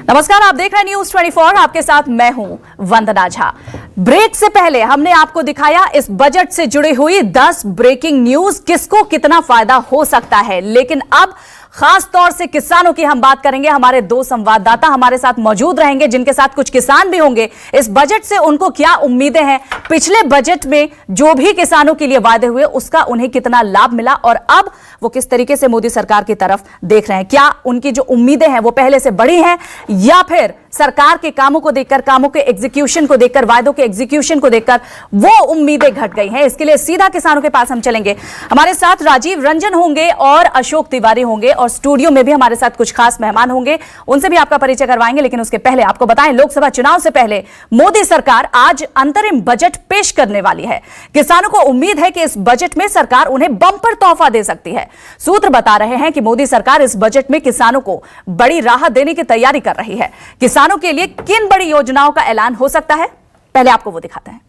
नमस्कार, आप देख रहे हैं न्यूज 24। आपके साथ मैं हूं वंदना झा। ब्रेक से पहले हमने आपको दिखाया इस बजट से जुड़ी हुई 10 ब्रेकिंग न्यूज, किसको कितना फायदा हो सकता है। लेकिन अब खास तौर से किसानों की हम बात करेंगे। हमारे दो संवाददाता हमारे साथ मौजूद रहेंगे, जिनके साथ कुछ किसान भी होंगे। इस बजट से उनको क्या उम्मीदें हैं, पिछले बजट में जो भी किसानों के लिए वादे हुए उसका उन्हें कितना लाभ मिला और अब वो किस तरीके से मोदी सरकार की तरफ देख रहे हैं। क्या उनकी जो उम्मीदें हैं वो पहले से बड़ी हैं या फिर सरकार के कामों को देखकर, कामों के एग्जीक्यूशन को देखकर, वायदों के एग्जीक्यूशन को देखकर वो उम्मीदें घट गई हैं। इसके लिए सीधा किसानों के पास हम चलेंगे। हमारे साथ राजीव रंजन होंगे और अशोक तिवारी होंगे और स्टूडियो में भी हमारे साथ कुछ खास मेहमान होंगे, उनसे भी आपका परिचय करवाएंगे। लेकिन उसके पहले आपको बताएं, लोकसभा चुनाव से पहले मोदी सरकार आज अंतरिम बजट पेश करने वाली है। किसानों को उम्मीद है कि इस बजट में सरकार उन्हें बंपर तोहफा दे सकती है। सूत्र बता रहे हैं कि मोदी सरकार इस बजट में किसानों को बड़ी राहत देने की तैयारी कर रही है। किसानों के लिए किन बड़ी योजनाओं का ऐलान हो सकता है, पहले आपको वो दिखाते हैं।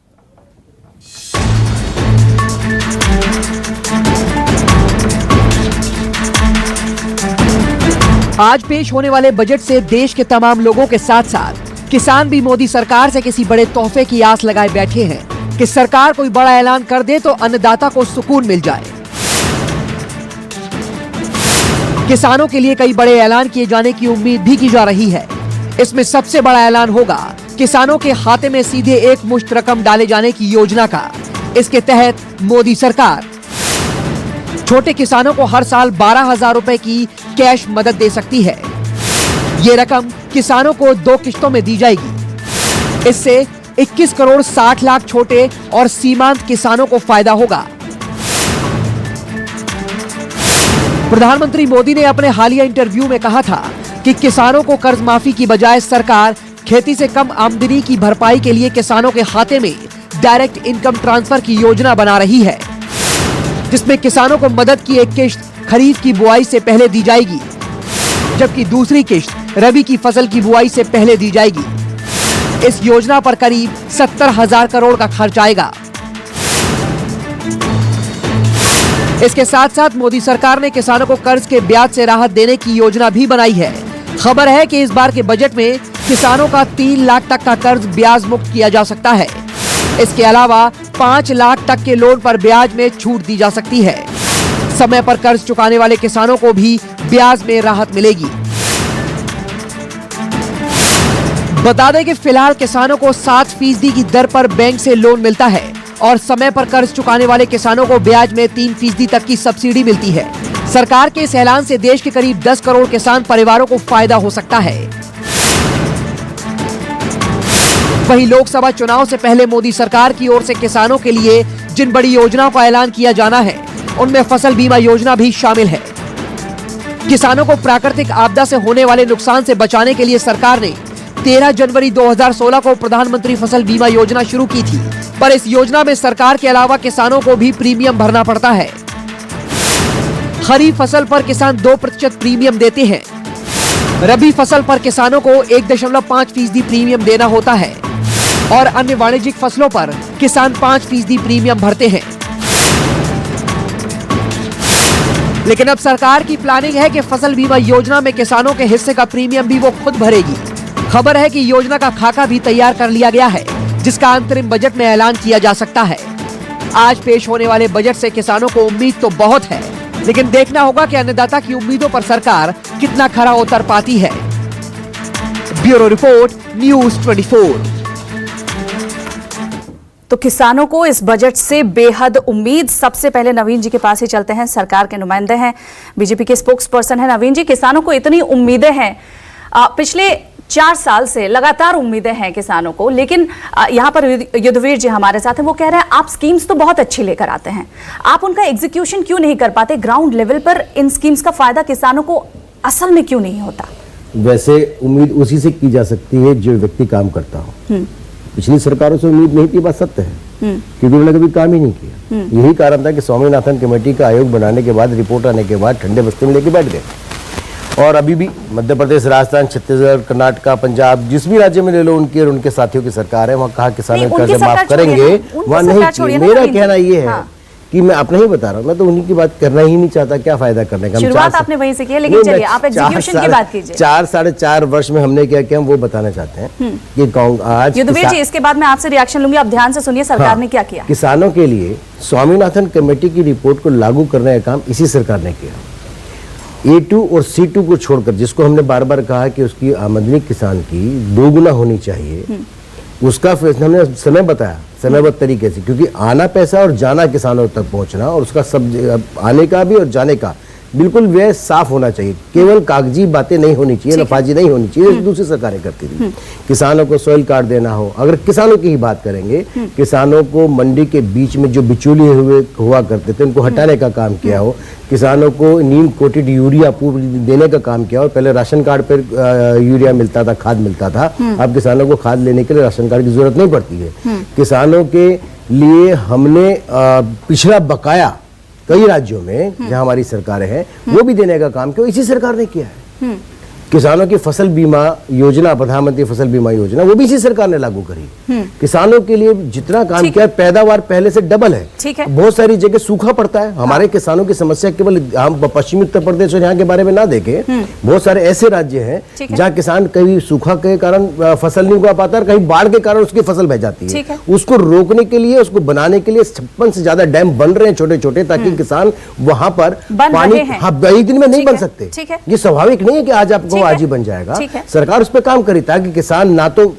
आज पेश होने वाले बजट से देश के तमाम लोगों के साथ साथ किसान भी मोदी सरकार से किसी बड़े तोहफे की आस लगाए बैठे हैं कि सरकार कोई बड़ा ऐलान कर दे तो अन्नदाता को सुकून मिल जाए। किसानों के लिए कई बड़े ऐलान किए जाने की उम्मीद भी की जा रही है। इसमें सबसे बड़ा ऐलान होगा किसानों के खाते में सीधे एक मुश्त रकम डाले जाने की योजना का। इसके तहत मोदी सरकार छोटे किसानों को हर साल 12,000 रुपए की कैश मदद दे सकती है। ये रकम किसानों को 2 किश्तों में दी जाएगी। इससे 21 करोड़ 60 लाख छोटे और सीमांत किसानों को फायदा होगा। प्रधानमंत्री मोदी ने अपने हालिया इंटरव्यू में कहा था कि किसानों को कर्ज माफी की बजाय सरकार खेती से कम आमदनी की भरपाई के लिए किसानों के खाते में डायरेक्ट इनकम ट्रांसफर की योजना बना रही है, जिसमें किसानों को मदद की एक किश्त खरीफ की बुआई से पहले दी जाएगी, जबकि दूसरी किश्त रबी की फसल की बुआई से पहले दी जाएगी। इस योजना पर करीब 70,000 करोड़ का खर्च आएगा। इसके साथ साथ मोदी सरकार ने किसानों को कर्ज के ब्याज से राहत देने की योजना भी बनाई है। खबर है कि इस बार के बजट में किसानों का 3 लाख तक का कर्ज ब्याज मुक्त किया जा सकता है। इसके अलावा 5 लाख तक के लोन पर ब्याज में छूट दी जा सकती है। समय पर कर्ज चुकाने वाले किसानों को भी ब्याज में राहत मिलेगी। बता दें कि फिलहाल किसानों को 7% की दर पर बैंक से लोन मिलता है और समय पर कर्ज चुकाने वाले किसानों को ब्याज में 3% तक की सब्सिडी मिलती है। सरकार के इस ऐलान से देश के करीब 10 करोड़ किसान परिवारों को फायदा हो सकता है। वहीं लोकसभा चुनाव से पहले मोदी सरकार की ओर से किसानों के लिए जिन बड़ी योजनाओं का ऐलान किया जाना है, उनमें फसल बीमा योजना भी शामिल है। किसानों को प्राकृतिक आपदा से होने वाले नुकसान से बचाने के लिए सरकार ने 13 जनवरी 2016 को प्रधानमंत्री फसल बीमा योजना शुरू की थी, पर इस योजना में सरकार के अलावा किसानों को भी प्रीमियम भरना पड़ता है। खरीफ फसल पर किसान 2% प्रीमियम देते हैं। रबी फसल पर किसानों को 1.5% प्रीमियम देना होता है और अन्य वाणिज्यिक फसलों पर किसान 5% प्रीमियम भरते हैं। लेकिन अब सरकार की प्लानिंग है कि फसल बीमा योजना में किसानों के हिस्से का प्रीमियम भी वो खुद भरेगी। खबर है कि योजना का खाका भी तैयार कर लिया गया है, जिसका अंतरिम बजट में ऐलान किया जा सकता है। आज पेश होने वाले बजट से किसानों को उम्मीद तो बहुत है, लेकिन देखना होगा कि अन्नदाता की उम्मीदों पर सरकार कितना खरा उतर पाती है। Bureau report, news 24। तो किसानों को इस बजट से बेहद उम्मीद। सबसे पहले नवीन जी के पास ही चलते हैं, सरकार के नुमाइंदे हैं, बीजेपी के स्पोक्स पर्सन हैं। नवीन जी, किसानों को इतनी उम्मीदें हैं, पिछले 4 साल से लगातार उम्मीदें हैं किसानों को, लेकिन यहाँ पर युद्धवीर जी हमारे साथ हैं। वो कह रहे हैं आप स्कीम्स तो बहुत अच्छी लेकर आते हैं, आप उनका एग्जीक्यूशन क्यों नहीं कर पाते? ग्राउंड लेवल पर इन स्कीम्स का फायदा किसानों को असल में क्यों नहीं होता? वैसे उम्मीद उसी से की जा सकती है जो व्यक्ति काम करता हो। पिछली सरकारों से उम्मीद नहीं थी, बात सत्य है, क्योंकि उन्होंने कभी काम ही नहीं किया। यही कारण था कि स्वामीनाथन कमेटी का आयोग बनाने के बाद, रिपोर्ट आने के बाद ठंडे बस्ते में लेके बैठ गए। और अभी भी मध्य प्रदेश, राजस्थान, छत्तीसगढ़, कर्नाटका, पंजाब, जिस भी राज्य में ले लो, उनके और उनके साथियों की सरकार है, वहाँ कहा किसानों का कर्ज माफ करेंगे, वहाँ नहीं किए। मेरा कहना ये है कि मैं अपना ही बता रहा हूँ, मैं तो उन्हीं की बात करना ही नहीं चाहता, क्या फायदा करने का। शुरुआत आपने वहीं से की है, लेकिन नहीं, चलिए आप एग्जीक्यूशन की बात कीजिए। 4-4.5 वर्ष में हमने क्या किया, हम वो बताना चाहते हैं कि आज युद्धवीर जी, इसके बाद मैं आपसे रिएक्शन लूंगी, आप ध्यान से सुनिए सरकार ने क्या किया। किसानों के लिए स्वामीनाथन कमेटी की रिपोर्ट को लागू करने का काम इसी सरकार ने किया। A2 और C2 को छोड़कर, जिसको हमने बार बार कहा कि उसकी आमदनी किसान की दोगुना होनी चाहिए, उसका फैसला हमने समय बताया समयबद्ध तरीके से, क्योंकि आना पैसा और जाना किसानों तक पहुंचना, और उसका सब आने का भी और जाने का बिल्कुल व्यय साफ होना चाहिए। केवल कागजी बातें नहीं होनी चाहिए, लफाजी नहीं होनी चाहिए, दूसरी सरकारें करती थी। किसानों को सॉइल कार्ड देना हो, अगर किसानों की ही बात करेंगे, किसानों को मंडी के बीच में जो बिचौलिए हुआ करते थे उनको हटाने का काम किया हो, किसानों को नीम कोटेड यूरिया पूर्व देने का काम किया हो। पहले राशन कार्ड पर यूरिया मिलता था, खाद मिलता था, अब किसानों को खाद लेने के लिए राशन कार्ड की जरूरत नहीं पड़ती है। किसानों के लिए हमने पिछड़ा बकाया कई राज्यों में जहां हमारी सरकारें हैं वो भी देने का काम किया, इसी सरकार ने किया है। किसानों की फसल बीमा योजना, प्रधानमंत्री फसल बीमा योजना, वो भी इसी सरकार ने लागू करी। किसानों के लिए जितना काम किया, पैदावार पहले से डबल है। बहुत सारी जगह सूखा पड़ता है। हमारे किसानों की समस्या केवल हम पश्चिमी उत्तर प्रदेश और यहाँ के बारे में ना देखें, बहुत सारे ऐसे राज्य हैं जहाँ किसान कहीं सूखा के कारण फसल नहीं उगा पाता, कहीं बाढ़ के कारण उसकी फसल बह जाती है। उसको रोकने के लिए, उसको बनाने के लिए 56 से ज्यादा डैम बन रहे हैं छोटे छोटे, ताकि किसान वहां पर पानी एक दिन में नहीं बन सकते। ये स्वाभाविक नहीं है कि आज आपको आज ही बन जाएगा। सरकार उस पर काम करी ताकि किसान ना तो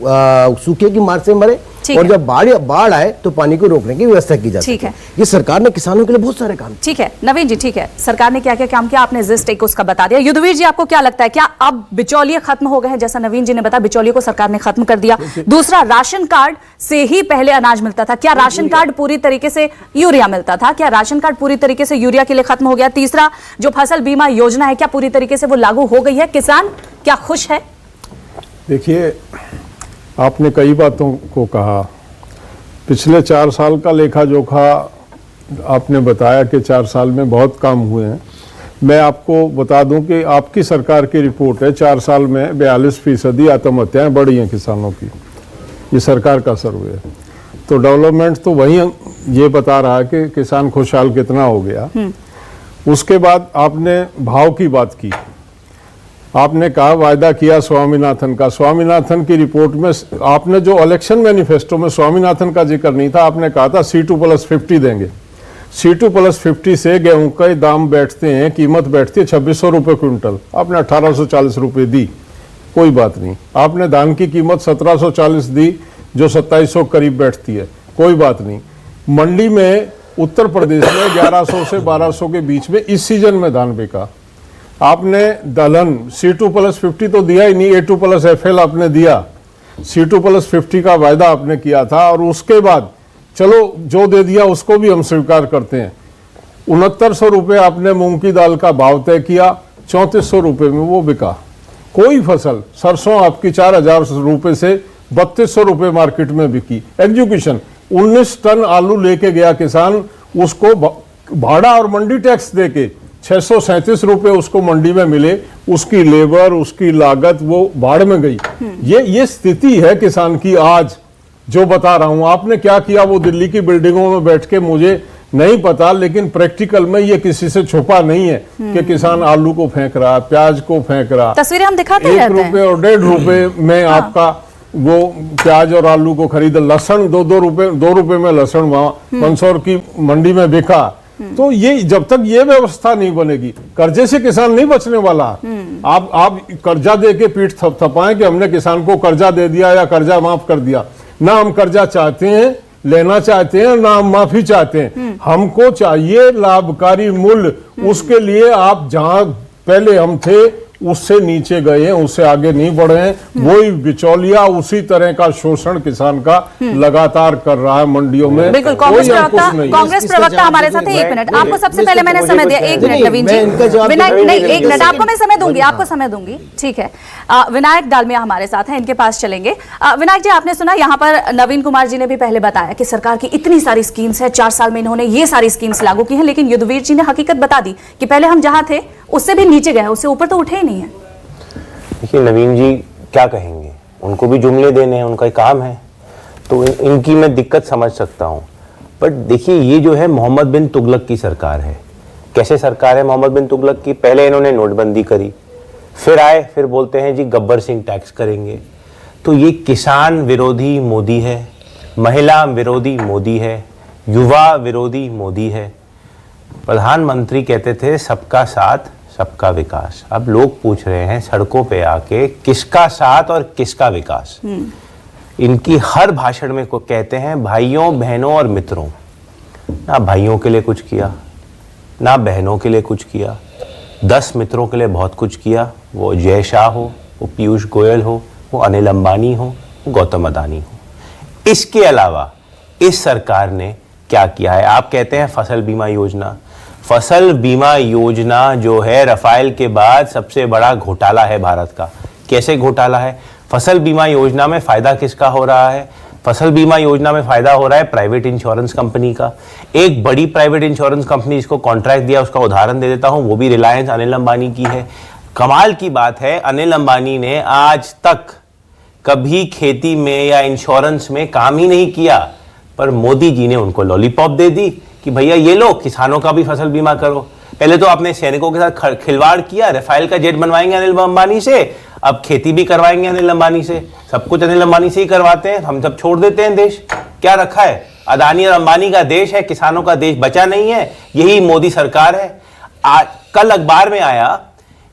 सूखे की मार से मरे, और जब बाढ़ आए तो पानी को रोकने की व्यवस्था की जाती है। ये सरकार ने किसानों के लिए बहुत सारे काम। ठीक है नवीन जी, ठीक है, सरकार ने क्या क्या काम किया आपने जिस्ट एक उसका बता दिया। युद्धवीर जी, आपको क्या लगता है, क्या अब बिचौलिए खत्म हो गए हैं? जैसा नवीन जी ने बताया, बिचौलिए को सरकार ने खत्म कर दिया। दूसरा, राशन कार्ड से ही पहले अनाज मिलता था, क्या राशन कार्ड पूरी तरीके से यूरिया मिलता था? क्या राशन कार्ड पूरी तरीके से यूरिया के लिए खत्म हो गया? तीसरा, जो फसल बीमा योजना है, क्या पूरी तरीके से वो लागू हो गई है? किसान क्या खुश है? देखिए, आपने कई बातों को कहा। पिछले 4 साल का लेखा जोखा आपने बताया कि 4 साल में बहुत काम हुए हैं। मैं आपको बता दूं कि आपकी सरकार की रिपोर्ट है, 4 साल में 42% आत्महत्याएं बढ़ी हैं किसानों की। ये सरकार का सर्वे है। तो डेवलपमेंट तो वही ये बता रहा है कि किसान खुशहाल कितना हो गया। उसके बाद आपने भाव की बात की। आपने कहा वायदा किया स्वामीनाथन का। स्वामीनाथन की रिपोर्ट में आपने जो इलेक्शन मैनिफेस्टो में स्वामीनाथन का जिक्र नहीं था, आपने कहा था C2+50 देंगे। C2+50 से गेहूं के दाम बैठते हैं, कीमत बैठती है 2600 रुपये क्विंटल। आपने 1840 रुपये दी, कोई बात नहीं। आपने धान की कीमत 1740 दी, जो 2700 करीब बैठती है, कोई बात नहीं। मंडी में उत्तर प्रदेश में 1100 से 1200 के बीच में इस सीजन में धान बिका। आपने दलहन C2+50 तो दिया ही नहीं, A2+FL आपने दिया। C2+50 का वायदा आपने किया था, और उसके बाद चलो जो दे दिया उसको भी हम स्वीकार करते हैं। 6900 रुपये आपने मूंग की दाल का भाव तय किया, 3400 रुपये में वो बिका। कोई फसल, सरसों आपकी 4000 रुपये से 3200 रुपये मार्केट में बिकी। एग्जीक्यूशन 19 टन आलू लेके गया किसान, उसको भाड़ा और मंडी टैक्स देके 637 रुपए उसको मंडी में मिले, उसकी लेबर, उसकी लागत वो भाड़ में गई। ये स्थिति है किसान की आज, जो बता रहा हूं। आपने क्या किया वो दिल्ली की बिल्डिंगों में बैठ के मुझे नहीं पता, लेकिन प्रैक्टिकल में ये किसी से छुपा नहीं है कि किसान आलू को फेंक रहा, प्याज को फेंक रहा। तस्वीरें हम दिखाते रहते हैं। 1 रुपए और 1.5 रुपए में आपका वो प्याज और आलू को खरीदा। लहसुन 2 रुपए में लहसुन वहां मंदसौर की मंडी में बिका। तो ये जब तक ये व्यवस्था नहीं बनेगी, कर्जे से किसान नहीं बचने वाला। आप कर्जा दे के पीठ थपथपाएं कि हमने किसान को कर्जा दे दिया या कर्जा माफ कर दिया। ना हम कर्जा चाहते हैं, लेना चाहते हैं, ना हम माफी चाहते हैं। हमको चाहिए लाभकारी मूल्य। उसके लिए आप जहां पहले हम थे उससे नीचे गए हैं, उससे आगे नहीं बढ़े हैं। वही बिचौलिया उसी तरह का शोषण किसान का लगातार कर रहा है मंडियों में। बिल्कुल, कांग्रेस प्रवक्ता हमारे साथ है। 1 मिनट, आपको सबसे पहले मैंने समय दिया। 1 मिनट नवीन जी, विनायक नहीं, 1 मिनट आपको मैं समय दूंगी, आपको समय दूंगी, ठीक है। विनायक डालमिया हमारे साथ हैं, इनके पास चलेंगे। विनायक जी, आपने सुना यहाँ पर नवीन कुमार जी ने भी पहले बताया कि सरकार की इतनी सारी स्कीम्स है, 4 साल में इन्होंने ये सारी स्कीम्स लागू की हैं, लेकिन युद्धवीर जी ने हकीकत बता दी कि पहले हम जहां थे उससे भी नीचे गए, उससे ऊपर तो उठे ही नहीं है। देखिए नवीन जी क्या कहेंगे, उनको भी जुमले देने हैं, उनका ही काम है, तो इनकी मैं दिक्कत समझ सकता हूँ। बट देखिए ये जो है मोहम्मद बिन तुगलक की सरकार है। कैसे सरकार है मोहम्मद बिन तुगलक की? पहले इन्होंने नोटबंदी करी, फिर आए, फिर बोलते हैं जी गब्बर सिंह टैक्स करेंगे। तो ये किसान विरोधी मोदी है, महिला विरोधी मोदी है, युवा विरोधी मोदी है। प्रधानमंत्री कहते थे सबका साथ सबका विकास। अब लोग पूछ रहे हैं सड़कों पे आके किसका साथ और किसका विकास। इनकी हर भाषण में को कहते हैं भाइयों बहनों और मित्रों। ना भाइयों के लिए कुछ किया, ना बहनों के लिए कुछ किया। 10 मित्रों के लिए बहुत कुछ किया, वो जय शाह हो, वो पीयूष गोयल हो, वो अनिल अंबानी हो, वो गौतम अदानी हो। इसके अलावा इस सरकार ने क्या किया है? आप कहते हैं फसल बीमा योजना। फसल बीमा योजना जो है रफाल के बाद सबसे बड़ा घोटाला है भारत का। कैसे घोटाला है? फसल बीमा योजना में फायदा किसका हो रहा है? फसल बीमा योजना में फायदा हो रहा है प्राइवेट इंश्योरेंस कंपनी का। एक बड़ी प्राइवेट इंश्योरेंस कंपनी जिसको कॉन्ट्रैक्ट दिया, उसका उदाहरण दे देता हूं, वो भी रिलायंस अनिल अंबानी की है। कमाल की बात है, अनिल अंबानी ने आज तक कभी खेती में या इंश्योरेंस में काम ही नहीं किया, पर मोदी जी ने उनको लॉलीपॉप दे दी कि भैया ये लो किसानों का भी फसल बीमा करो। पहले तो आपने सैनिकों के साथ खिलवाड़ किया, रफाल का जेट बनवाएंगे अनिल अंबानी से, अब खेती भी करवाएंगे अनिल अंबानी से। सब कुछ अनिल अंबानी से ही करवाते हैं, हम सब छोड़ देते हैं देश। क्या रखा है? अदानी और अंबानी का देश है, किसानों का देश बचा नहीं है। यही मोदी सरकार है। कल अखबार में आया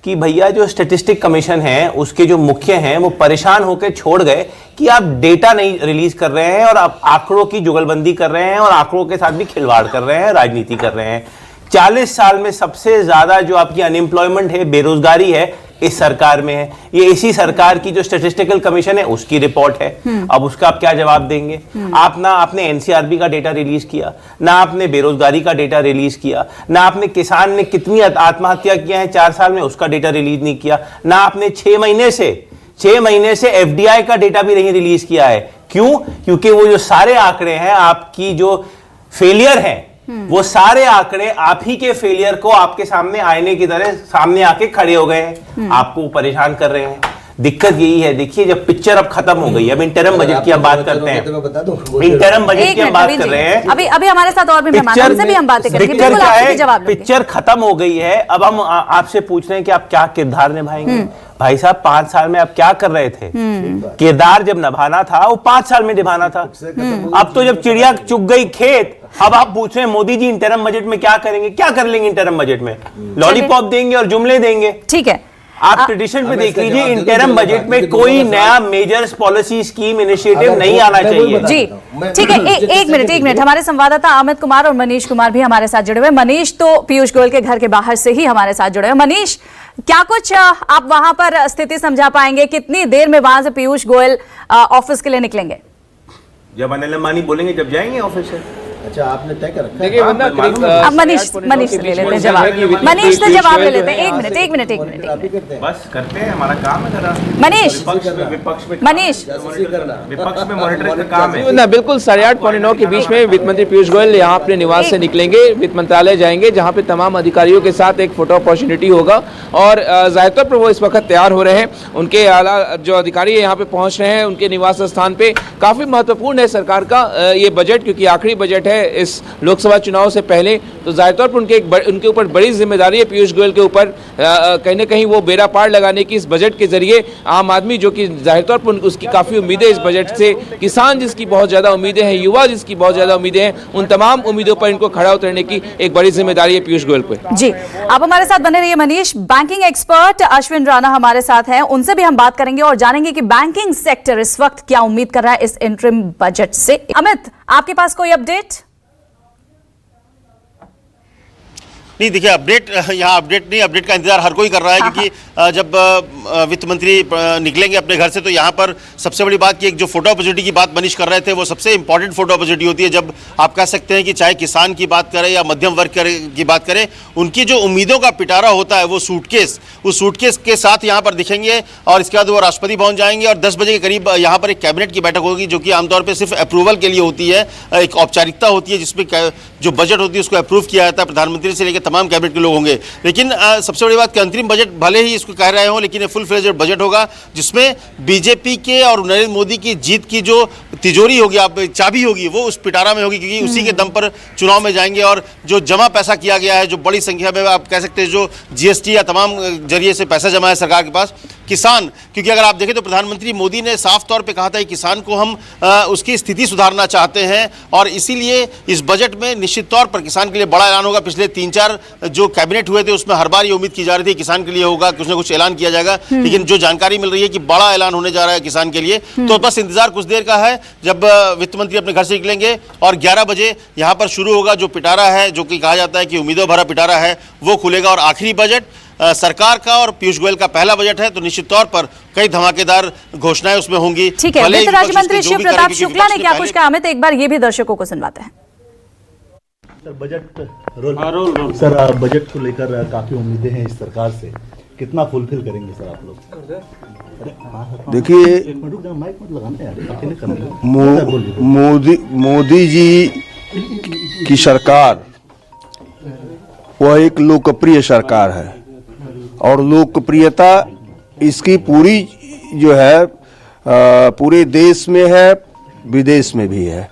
कि भैया जो स्टैटिस्टिक कमीशन है उसके जो मुख्य हैं वो परेशान होकर छोड़ गए कि आप डेटा नहीं रिलीज कर रहे हैं और आप आंकड़ों की जुगलबंदी कर रहे हैं और आंकड़ों के साथ भी खिलवाड़ कर रहे हैं, राजनीति कर रहे हैं। 40 साल में सबसे ज्यादा जो आपकी अनएम्प्लॉयमेंट है, बेरोजगारी है, इस सरकार में है। ये इसी सरकार की जो स्टैटिस्टिकल कमीशन है उसकी रिपोर्ट है। अब उसका आप क्या जवाब देंगे? आप ना आपने एनसीआरबी का डेटा रिलीज किया, ना आपने बेरोजगारी का डेटा रिलीज किया, ना आपने किसान ने कितनी आत्महत्या किया है 4 साल में उसका डेटा रिलीज नहीं किया, ना आपने 6 महीने से एफडीआई का डेटा भी नहीं रिलीज किया है। क्यों? क्योंकि वो जो सारे आंकड़े हैं आपकी जो फेलियर है, वो सारे आंकड़े आप ही के फेलियर को आपके सामने आईने की तरह सामने आके खड़े हो गए हैं, आपको परेशान कर रहे हैं। दिक्कत यही है। देखिए जब पिक्चर अब खत्म हो गई, अब इंटरम बजट की हम बात करते हैं, इंटरम बजट की हम बात कर रहे हैं। अभी हमारे साथ और भी मेहमान हैं, उनसे भी हम बातें करेंगे। पिक्चर बिल्कुल क्या आपसे भी है? जवाब लेंगे। पिक्चर खत्म हो गई है, अब हम आपसे पूछ रहे हैं कि आप क्या किरदार निभाएंगे। भाई साहब 5 साल में आप क्या कर रहे थे? किरदार जब निभाना था वो 5 साल में निभाना था। अब तो जब चिड़िया चुग गई खेत, अब आप पूछ रहे हैं मोदी जी इंटरम बजट में क्या करेंगे? क्या कर लेंगे इंटरम बजट में? लॉलीपॉप देंगे और जुमले देंगे। ठीक है, आप ट्रेडिशन पे देख लीजिए, इंटरम बजट में कोई नया मेजर्स पॉलिसी स्कीम इनिशिएटिव नहीं आना चाहिए। जी ठीक है। एक मिनट हमारे संवाददाता अमित कुमार और मनीष कुमार भी हमारे साथ जुड़े हुए। मनीष तो पीयूष गोयल के घर के बाहर से ही हमारे साथ जुड़े हुए। मनीष, क्या कुछ आप वहां पर स्थिति समझा पाएंगे? कितनी देर में वहां से पीयूष गोयल ऑफिस के लिए निकलेंगे? जब अनिल अंबानी बोलेंगे जब जाएंगे ऑफिस से। अच्छा, आपने तय कर रखा है? देखिए अब मनीष से ले लेते हैं जवाब। मनीष से जवाब ले लेते हैं। एक मिनट बस करते हैं, हमारा काम है जरा। मनीष विपक्ष में मॉनिटरिंग का काम है ना। बिल्कुल 8:30 पौने 9 के बीच में वित्त मंत्री पीयूष गोयल यहाँ अपने निवास से निकलेंगे, वित्त मंत्रालय जाएंगे, जहाँ पे तमाम अधिकारियों के साथ एक फोटो अपॉर्चुनिटी होगा। और जाहिर तौर पर वो इस वक्त तैयार हो रहे हैं। उनके आला जो अधिकारी यहाँ पे पहुँच रहे हैं उनके निवास स्थान पे। काफी महत्वपूर्ण है सरकार का ये बजट, क्योंकि आखिरी बजट है इस लोकसभा चुनाव से पहले। तो जाहिर तौर पर उनके ऊपर बड़ी जिम्मेदारी है पीयूष गोयल के ऊपर, कहीं ना कहीं वो बेड़ा पार लगाने की इस बजट के जरिए। आम आदमी जो कि जाहिर तौर पर उसकी काफी उम्मीदें इस बजट से, किसान जिसकी बहुत ज्यादा उम्मीदें हैं, युवा जिसकी बहुत ज्यादा उम्मीदें हैं, उन तमाम उम्मीदों पर इनको खड़ा उतरने की एक बड़ी जिम्मेदारी है पीयूष गोयल को। जी, आप हमारे साथ बने रहिए। मनीष, बैंकिंग एक्सपर्ट अश्विन राणा हमारे साथ हैं, उनसे भी हम बात करेंगे और जानेंगे कि बैंकिंग सेक्टर इस वक्त क्या उम्मीद कर रहा है इस इंटरिम बजट से। अमित, आपके पास कोई अपडेट? नहीं, देखिए अपडेट यहाँ अपडेट नहीं, अपडेट का इंतजार हर कोई कर रहा है, क्योंकि जब वित्त मंत्री निकलेंगे अपने घर से तो यहाँ पर सबसे बड़ी बात की एक जो फोटो अपॉर्चुनिटी की बात मनीष कर रहे थे, वो सबसे इंपॉर्टेंट फोटो अपॉर्चुनिटी होती है। जब आप कह सकते हैं कि चाहे किसान की बात करें या मध्यम वर्ग की बात करें, उनकी जो उम्मीदों का पिटारा होता है वो सूटकेस, उस सूटकेस के साथ यहाँ पर दिखेंगे। और इसके बाद वो राष्ट्रपति भवन जाएंगे और 10 बजे के करीब यहाँ पर एक कैबिनेट की बैठक होगी, जो कि आमतौर पर सिर्फ अप्रूवल के लिए होती है, एक औपचारिकता होती है जिसमें जो बजट होती है उसको अप्रूव किया जाता है, प्रधानमंत्री से लेकर तमाम कैबिनेट के लोग होंगे। लेकिन सबसे बड़ी बात कि अंतरिम बजट भले ही इसको कह रहे हो, लेकिन ये फुल फ्लेज्ड बजट होगा जिसमें बीजेपी के और नरेंद्र मोदी की जीत की जो तिजोरी होगी, आप चाबी होगी, वो उस पिटारा में होगी, क्योंकि उसी के दम पर चुनाव में जाएंगे। और जो जमा पैसा किया गया है, जो बड़ी संख्या में आप कह सकते हैं जो जीएसटी या तमाम जरिए से पैसा जमा है सरकार के पास, किसान, क्योंकि अगर आप देखें तो प्रधानमंत्री मोदी ने साफ तौर पे कहा था कि किसान को हम उसकी स्थिति सुधारना चाहते हैं, और इसीलिए इस बजट में निश्चित तौर पर किसान के लिए बड़ा ऐलान होगा। पिछले 3-4 जो कैबिनेट हुए थे उसमें हर बार ये उम्मीद की जा रही थी किसान के लिए होगा, कुछ ना कुछ ऐलान किया जाएगा, लेकिन जो जानकारी मिल रही है कि बड़ा ऐलान होने जा रहा है किसान के लिए। तो बस इंतजार कुछ देर का है, जब वित्त मंत्री अपने घर से निकलेंगे और 11 बजे यहाँ पर शुरू होगा जो पिटारा है, जो कि कहा जाता है कि उम्मीदों भरा पिटारा है, वो खुलेगा। और आखिरी बजट सरकार का और पीयूष गोयल का पहला बजट है, तो निश्चित तौर पर कई धमाकेदार घोषणाएं उसमें होंगी। ठीक है, वित्त राज्य मंत्री शिव प्रताप शुक्ला ने क्या कुछ कहा, अमित एक बार ये भी दर्शकों को सुनवाते हैं। सर बजट सर बजट को लेकर काफी उम्मीदें हैं इस सरकार से, कितना फुलफिल करेंगे सर आप लोग? देखिए, माइक मत लगाना यार, अकेले करना। मोदी जी की सरकार वह एक लोकप्रिय सरकार है, और लोकप्रियता इसकी पूरी जो है पूरे देश में है, विदेश में भी है।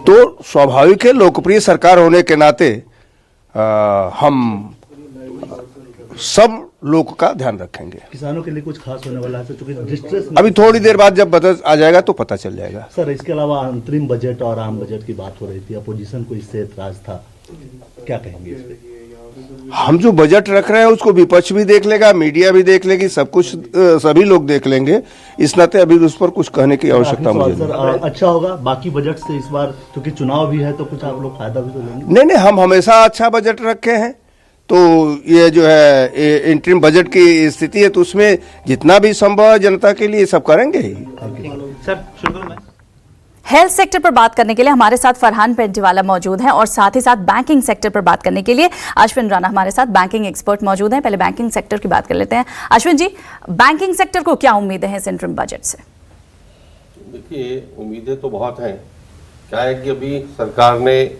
तो स्वाभाविक है, लोकप्रिय सरकार होने के नाते हम सब लोग का ध्यान रखेंगे। किसानों के लिए कुछ खास होने वाला है सर, क्योंकि डिस्ट्रेस अभी थोड़ी देर बाद जब बजट आ जाएगा तो पता चल जाएगा। सर इसके अलावा अंतरिम बजट और आम बजट की बात हो रही थी, अपोजिशन को इससे एतराज था, क्या कहेंगे इस पे? हम जो बजट रख रहे हैं उसको विपक्ष भी देख लेगा, मीडिया भी देख लेगी, सब कुछ सभी लोग देख लेंगे। इस नाते अभी उस पर कुछ कहने की आवश्यकता मुझे नहीं। सर अच्छा होगा बाकी बजट से इस बार, क्योंकि चुनाव भी है तो कुछ आप लोग फायदा भी तो लेंगे। नहीं, हम हमेशा अच्छा बजट रखे हैं। तो ये जो है इंटरिम बजट की स्थिति है, तो उसमें जितना भी संभव है जनता के लिए सब करेंगे ही। सर शुक्र मैं हेल्थ सेक्टर पर बात करने के लिए हमारे साथ फरहान पेंटीवाला मौजूद हैं, और साथ ही साथ बैंकिंग सेक्टर पर बात करने के लिए अश्विन राणा हमारे साथ बैंकिंग एक्सपर्ट मौजूद हैं। पहले बैंकिंग सेक्टर की बात कर लेते हैं। अश्विन जी, बैंकिंग सेक्टर को क्या उम्मीदें हैं इस इंटरिम बजट से? देखिए, उम्मीदें तो बहुत हैं। क्या है कि अभी सरकार ने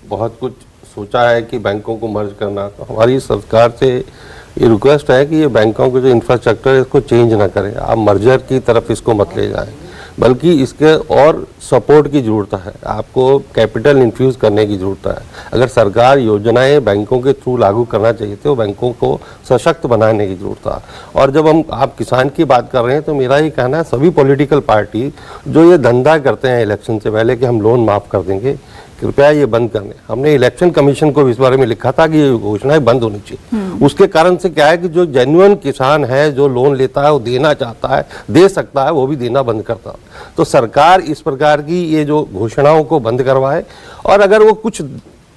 बहुत कुछ सोचा है कि बैंकों को मर्ज करना, तो हमारी सरकार से ये रिक्वेस्ट है कि ये बैंकों के जो इंफ्रास्ट्रक्चर है इसको चेंज ना करें, आप मर्जर की तरफ इसको मत ले जाएं, बल्कि इसके और सपोर्ट की ज़रूरत है, आपको कैपिटल इन्फ्यूज़ करने की ज़रूरत है। अगर सरकार योजनाएं बैंकों के थ्रू लागू करना चाहिए तो बैंकों को सशक्त बनाने की ज़रूरत है। और जब आप किसान की बात कर रहे हैं तो मेरा ये कहना है सभी पॉलिटिकल पार्टी जो ये धंधा करते हैं इलेक्शन से पहले कि हम लोन माफ़ कर देंगे, कृपया ये बंद करने। हमने इलेक्शन कमीशन को इस बारे में लिखा था कि ये घोषणाएं बंद होनी चाहिए। उसके कारण से क्या है कि जो जेन्युइन किसान है, जो लोन लेता है, वो देना चाहता है, दे सकता है, वो भी देना बंद करता है। तो सरकार इस प्रकार की ये जो घोषणाओं को बंद करवाए, और अगर वो कुछ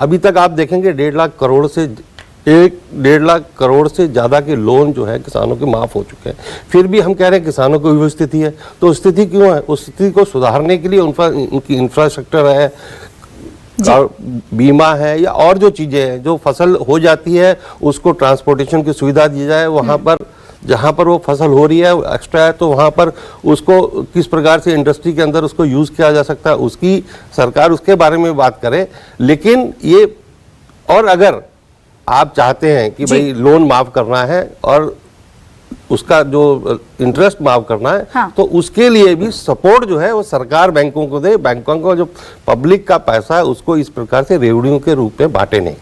अभी तक आप देखेंगे 1.5 लाख करोड़ से 1.5 लाख करोड़ से ज़्यादा के लोन जो है किसानों के माफ़ हो चुके हैं, फिर भी हम कह रहे हैं किसानों की वो स्थिति है। तो स्थिति क्यों है? उस स्थिति को सुधारने के लिए उनकी इंफ्रास्ट्रक्चर है, बीमा है, या और जो चीज़ें हैं, जो फसल हो जाती है उसको ट्रांसपोर्टेशन की सुविधा दी जाए, वहाँ पर जहाँ पर वो फसल हो रही है एक्स्ट्रा है तो वहाँ पर उसको किस प्रकार से इंडस्ट्री के अंदर उसको यूज़ किया जा सकता है, उसकी सरकार उसके बारे में बात करे। लेकिन ये, और अगर आप चाहते हैं कि भाई लोन माफ़ करना है और उसका जो इंटरेस्ट माफ करना है, हाँ। तो उसके लिए भी सपोर्ट जो है वो सरकार बैंकों को दे। बैंकों को जो पब्लिक का पैसा है उसको इस प्रकार से रेवेन्यू के रूप में बांटे नहीं।